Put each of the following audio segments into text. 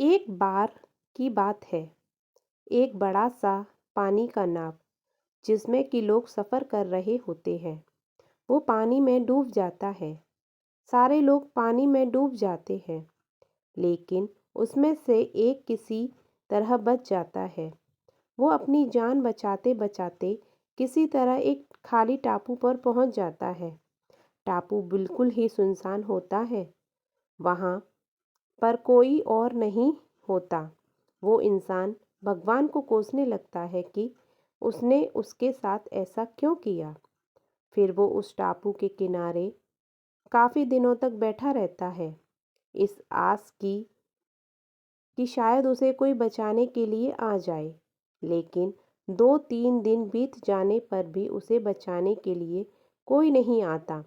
एक बार की बात है। एक बड़ा सा पानी का नाव जिसमें कि लोग सफ़र कर रहे होते हैं, वो पानी में डूब जाता है। सारे लोग पानी में डूब जाते हैं, लेकिन उसमें से एक किसी तरह बच जाता है। वो अपनी जान बचाते बचाते किसी तरह एक खाली टापू पर पहुंच जाता है। टापू बिल्कुल ही सुनसान होता है। वहाँ पर कोई और नहीं होता। वो इंसान भगवान को कोसने लगता है कि उसने उसके साथ ऐसा क्यों किया। फिर वो उस टापू के किनारे काफ़ी दिनों तक बैठा रहता है, इस आस की कि शायद उसे कोई बचाने के लिए आ जाए। लेकिन 2-3 दिन बीत जाने पर भी उसे बचाने के लिए कोई नहीं आता।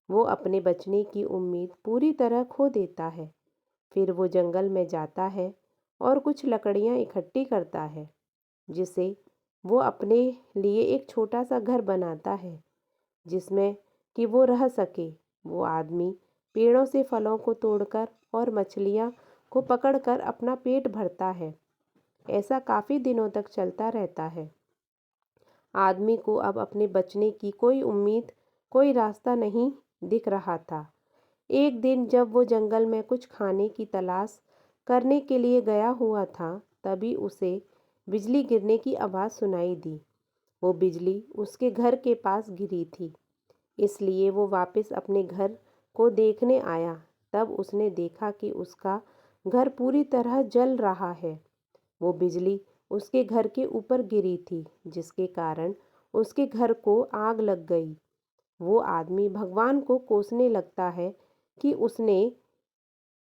वो अपने बचने की उम्मीद पूरी तरह खो देता है। फिर वो जंगल में जाता है और कुछ लकड़ियाँ इकट्ठी करता है, जिसे वो अपने लिए एक छोटा सा घर बनाता है, जिसमें कि वो रह सके। वो आदमी पेड़ों से फलों को तोड़कर और मछलियाँ को पकड़कर अपना पेट भरता है। ऐसा काफ़ी दिनों तक चलता रहता है। आदमी को अब अपने बचने की कोई उम्मीद, कोई रास्ता नहीं दिख रहा था। एक दिन जब वो जंगल में कुछ खाने की तलाश करने के लिए गया हुआ था, तभी उसे बिजली गिरने की आवाज़ सुनाई दी। वो बिजली उसके घर के पास गिरी थी, इसलिए वो वापस अपने घर को देखने आया। तब उसने देखा कि उसका घर पूरी तरह जल रहा है। वो बिजली उसके घर के ऊपर गिरी थी, जिसके कारण उसके घर को आग लग गई। वो आदमी भगवान को कोसने लगता है कि उसने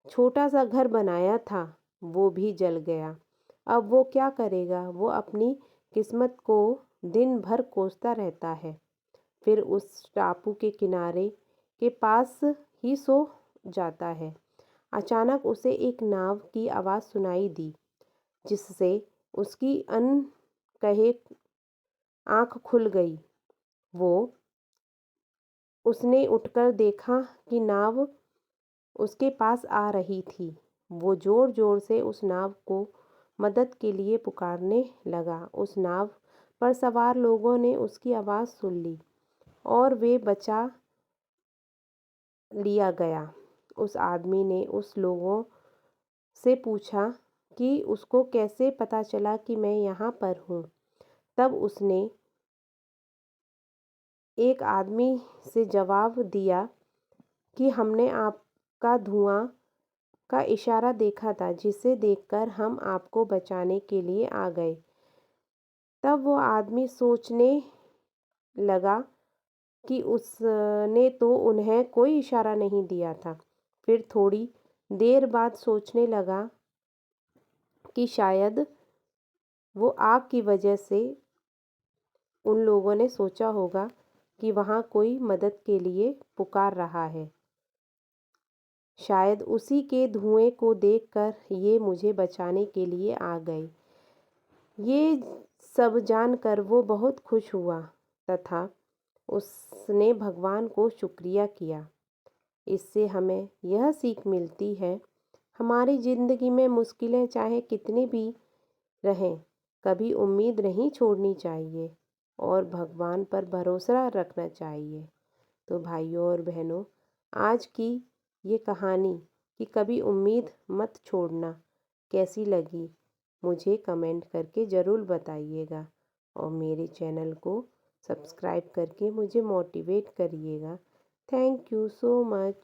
छोटा सा घर बनाया था, वो भी जल गया। अब वो क्या करेगा? वो अपनी किस्मत को दिन भर कोसता रहता है। फिर उस टापू के किनारे के पास ही सो जाता है। अचानक उसे एक नाव की आवाज़ सुनाई दी, जिससे उसकी अनकहे आँख खुल गई। वो उसने उठकर देखा कि नाव उसके पास आ रही थी। वो ज़ोर-ज़ोर से उस नाव को मदद के लिए पुकारने लगा। उस नाव पर सवार लोगों ने उसकी आवाज़ सुन ली और वे बचा लिया गया। उस आदमी ने उस लोगों से पूछा कि उसको कैसे पता चला कि मैं यहाँ पर हूँ। तब उसने एक आदमी से जवाब दिया कि हमने आपका धुआं का इशारा देखा था, जिसे देखकर हम आपको बचाने के लिए आ गए। तब वो आदमी सोचने लगा कि उसने तो उन्हें कोई इशारा नहीं दिया था। फिर थोड़ी देर बाद सोचने लगा कि शायद वो आग की वजह से उन लोगों ने सोचा होगा कि वहाँ कोई मदद के लिए पुकार रहा है। शायद उसी के धुएं को देखकर ये मुझे बचाने के लिए आ गए। ये सब जानकर वो बहुत खुश हुआ तथा उसने भगवान को शुक्रिया किया। इससे हमें यह सीख मिलती है, हमारी ज़िंदगी में मुश्किलें चाहे कितनी भी रहें, कभी उम्मीद नहीं छोड़नी चाहिए और भगवान पर भरोसा रखना चाहिए। तो भाइयों और बहनों, आज की ये कहानी कि कभी उम्मीद मत छोड़ना कैसी लगी, मुझे कमेंट करके ज़रूर बताइएगा और मेरे चैनल को सब्सक्राइब करके मुझे मोटिवेट करिएगा। Thank you so much.